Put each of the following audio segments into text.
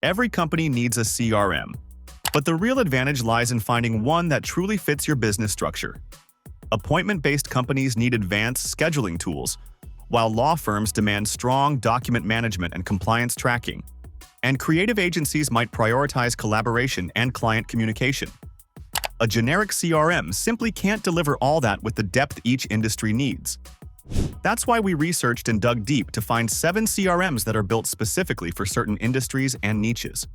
Every company needs a CRM, but the real advantage lies in finding one that truly fits your business structure. Appointment-based companies need advanced scheduling tools, while law firms demand strong document management and compliance tracking. And creative agencies might prioritize collaboration and client communication. A generic CRM simply can't deliver all that with the depth each industry needs. That's why we researched and dug deep to find 7 CRMs that are built specifically for certain industries and niches.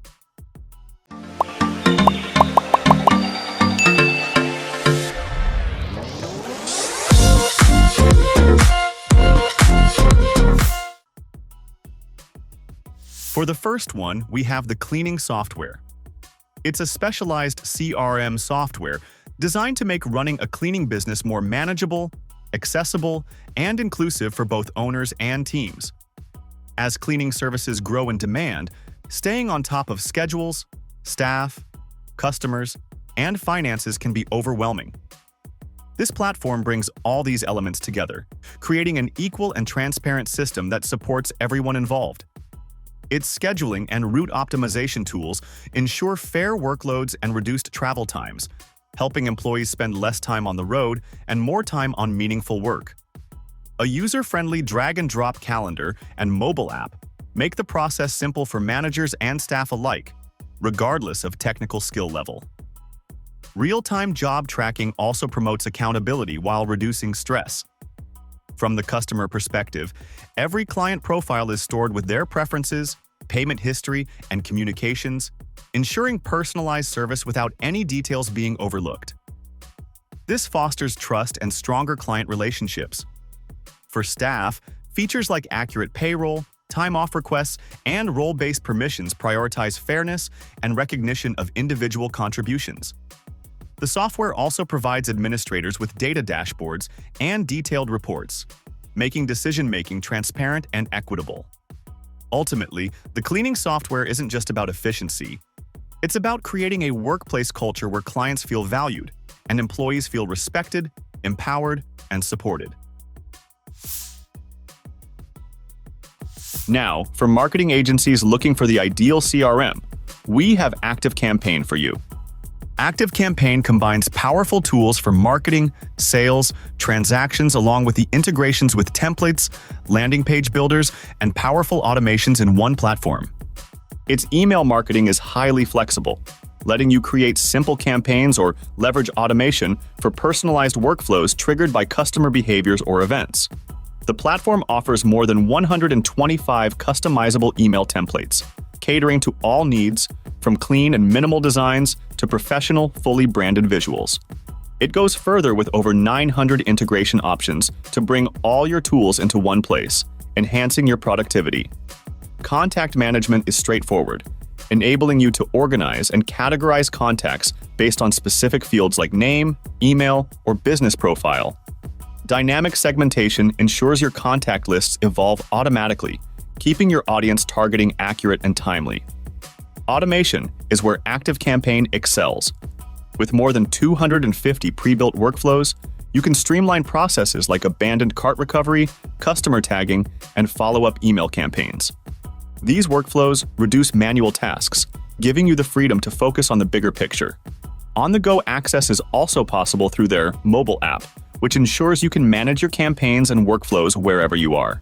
For the first one, we have the cleaning software. It's a specialized CRM software designed to make running a cleaning business more manageable, accessible, and inclusive for both owners and teams. As cleaning services grow in demand, staying on top of schedules, staff, customers, and finances can be overwhelming. This platform brings all these elements together, creating an equal and transparent system that supports everyone involved. Its scheduling and route optimization tools ensure fair workloads and reduced travel times, helping employees spend less time on the road and more time on meaningful work. A user-friendly drag-and-drop calendar and mobile app make the process simple for managers and staff alike, regardless of technical skill level. Real-time job tracking also promotes accountability while reducing stress. From the customer perspective, every client profile is stored with their preferences, payment history, and communications, ensuring personalized service without any details being overlooked. This fosters trust and stronger client relationships. For staff, features like accurate payroll, time-off requests, and role-based permissions prioritize fairness and recognition of individual contributions. The software also provides administrators with data dashboards and detailed reports, making decision-making transparent and equitable. Ultimately, the cleaning software isn't just about efficiency. It's about creating a workplace culture where clients feel valued and employees feel respected, empowered, and supported. Now, for marketing agencies looking for the ideal CRM, we have ActiveCampaign for you. ActiveCampaign combines powerful tools for marketing, sales, transactions, along with the integrations with templates, landing page builders, and powerful automations in one platform. Its email marketing is highly flexible, letting you create simple campaigns or leverage automation for personalized workflows triggered by customer behaviors or events. The platform offers more than 125 customizable email templates, catering to all needs, from clean and minimal designs to professional, fully branded visuals. It goes further with over 900 integration options to bring all your tools into one place, enhancing your productivity. Contact management is straightforward, enabling you to organize and categorize contacts based on specific fields like name, email, or business profile. Dynamic segmentation ensures your contact lists evolve automatically, keeping your audience targeting accurate and timely. Automation is where ActiveCampaign excels. With more than 250 pre-built workflows, you can streamline processes like abandoned cart recovery, customer tagging, and follow-up email campaigns. These workflows reduce manual tasks, giving you the freedom to focus on the bigger picture. On-the-go access is also possible through their mobile app, which ensures you can manage your campaigns and workflows wherever you are.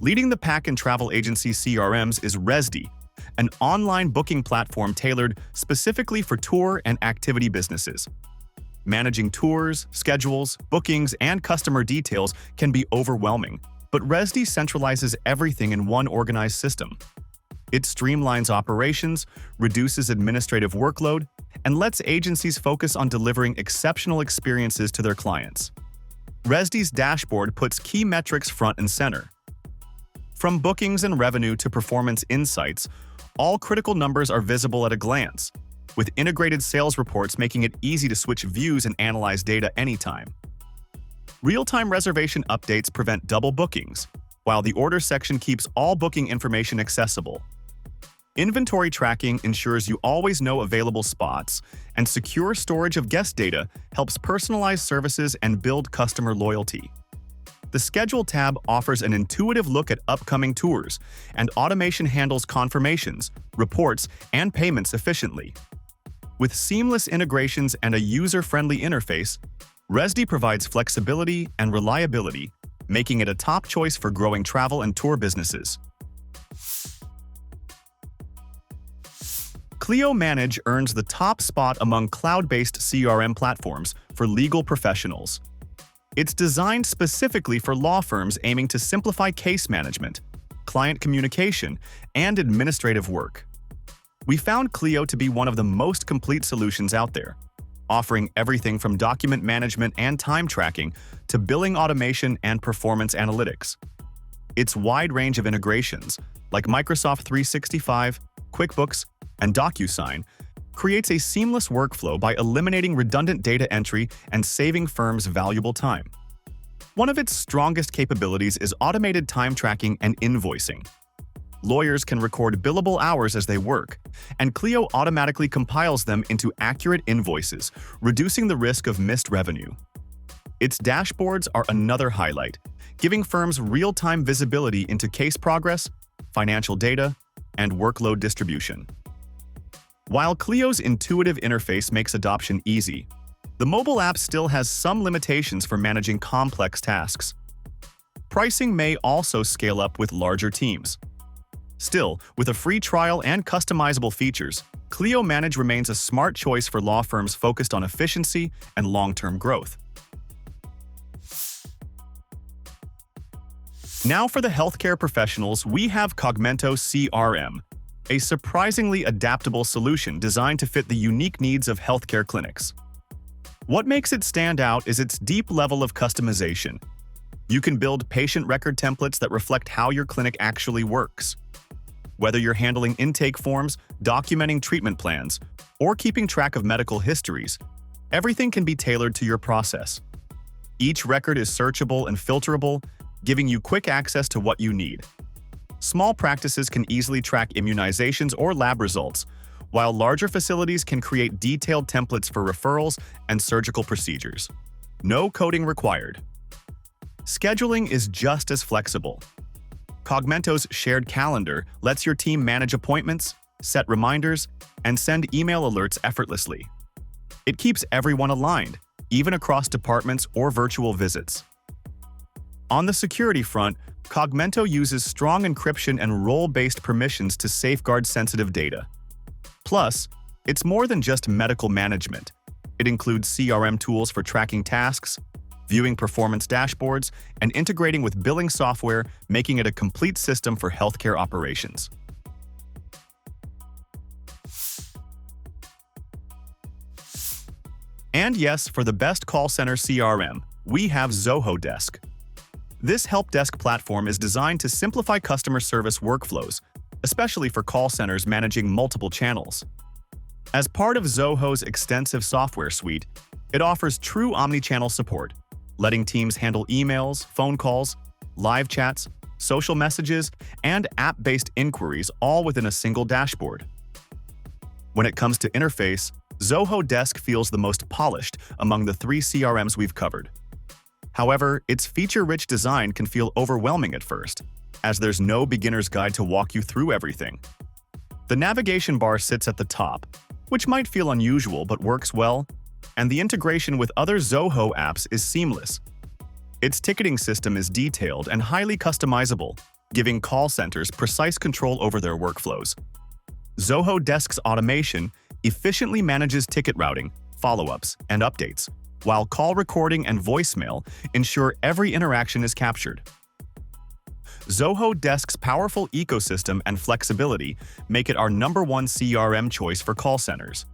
Leading the pack in travel agency CRMs is Rezdy, an online booking platform tailored specifically for tour and activity businesses. Managing tours, schedules, bookings, and customer details can be overwhelming, but Rezdy centralizes everything in one organized system. It streamlines operations, reduces administrative workload, and lets agencies focus on delivering exceptional experiences to their clients. Rezdy's dashboard puts key metrics front and center. From bookings and revenue to performance insights, all critical numbers are visible at a glance, with integrated sales reports making it easy to switch views and analyze data anytime. Real-time reservation updates prevent double bookings, while the order section keeps all booking information accessible. Inventory tracking ensures you always know available spots, and secure storage of guest data helps personalize services and build customer loyalty. The Schedule tab offers an intuitive look at upcoming tours, and automation handles confirmations, reports, and payments efficiently. With seamless integrations and a user-friendly interface, Rezdy provides flexibility and reliability, making it a top choice for growing travel and tour businesses. Clio Manage earns the top spot among cloud-based CRM platforms for legal professionals. It's designed specifically for law firms aiming to simplify case management, client communication, and administrative work. We found Clio to be one of the most complete solutions out there, offering everything from document management and time tracking to billing automation and performance analytics. Its wide range of integrations, like Microsoft 365, QuickBooks, and DocuSign, creates a seamless workflow by eliminating redundant data entry and saving firms valuable time. One of its strongest capabilities is automated time tracking and invoicing. Lawyers can record billable hours as they work, and Clio automatically compiles them into accurate invoices, reducing the risk of missed revenue. Its dashboards are another highlight, giving firms real-time visibility into case progress, financial data, and workload distribution. While Clio's intuitive interface makes adoption easy, the mobile app still has some limitations for managing complex tasks. Pricing may also scale up with larger teams. Still, with a free trial and customizable features, Clio Manage remains a smart choice for law firms focused on efficiency and long-term growth. Now for the healthcare professionals, we have Cogmento CRM, a surprisingly adaptable solution designed to fit the unique needs of healthcare clinics. What makes it stand out is its deep level of customization. You can build patient record templates that reflect how your clinic actually works. Whether you're handling intake forms, documenting treatment plans, or keeping track of medical histories, everything can be tailored to your process. Each record is searchable and filterable, giving you quick access to what you need. Small practices can easily track immunizations or lab results, while larger facilities can create detailed templates for referrals and surgical procedures. No coding required. Scheduling is just as flexible. Cogmento's shared calendar lets your team manage appointments, set reminders, and send email alerts effortlessly. It keeps everyone aligned, even across departments or virtual visits. On the security front, Cogmento uses strong encryption and role-based permissions to safeguard sensitive data. Plus, it's more than just medical management. It includes CRM tools for tracking tasks, viewing performance dashboards, and integrating with billing software, making it a complete system for healthcare operations. And yes, for the best call center CRM, we have Zoho Desk. This help desk platform is designed to simplify customer service workflows, especially for call centers managing multiple channels. As part of Zoho's extensive software suite, it offers true omnichannel support, letting teams handle emails, phone calls, live chats, social messages, and app-based inquiries all within a single dashboard. When it comes to interface, Zoho Desk feels the most polished among the 3 CRMs we've covered. However, its feature-rich design can feel overwhelming at first, as there's no beginner's guide to walk you through everything. The navigation bar sits at the top, which might feel unusual but works well, and the integration with other Zoho apps is seamless. Its ticketing system is detailed and highly customizable, giving call centers precise control over their workflows. Zoho Desk's automation efficiently manages ticket routing, follow-ups, and updates, while call recording and voicemail ensure every interaction is captured. Zoho Desk's powerful ecosystem and flexibility make it our #1 CRM choice for call centers.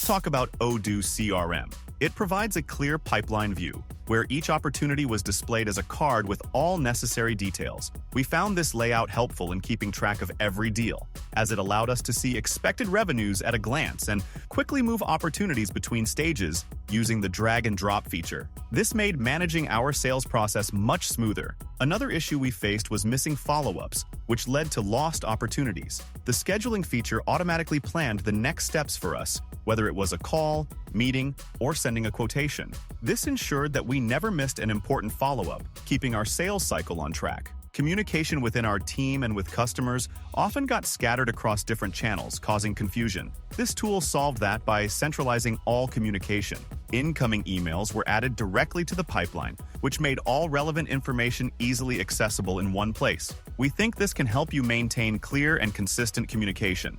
Talk about Odoo CRM. It provides a clear pipeline view, where each opportunity was displayed as a card with all necessary details. We found this layout helpful in keeping track of every deal, as it allowed us to see expected revenues at a glance and quickly move opportunities between stages using the drag-and-drop feature. This made managing our sales process much smoother. Another issue we faced was missing follow-ups, which led to lost opportunities. The scheduling feature automatically planned the next steps for us, whether it was a call, meeting, or sending a quotation. This ensured that we never missed an important follow-up, keeping our sales cycle on track. Communication within our team and with customers often got scattered across different channels, causing confusion. This tool solved that by centralizing all communication. Incoming emails were added directly to the pipeline, which made all relevant information easily accessible in one place. We think this can help you maintain clear and consistent communication.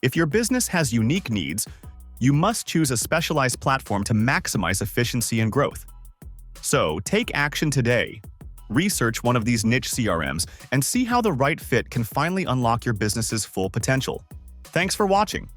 If your business has unique needs, you must choose a specialized platform to maximize efficiency and growth. So, take action today. Research one of these niche CRMs and see how the right fit can finally unlock your business's full potential. Thanks for watching.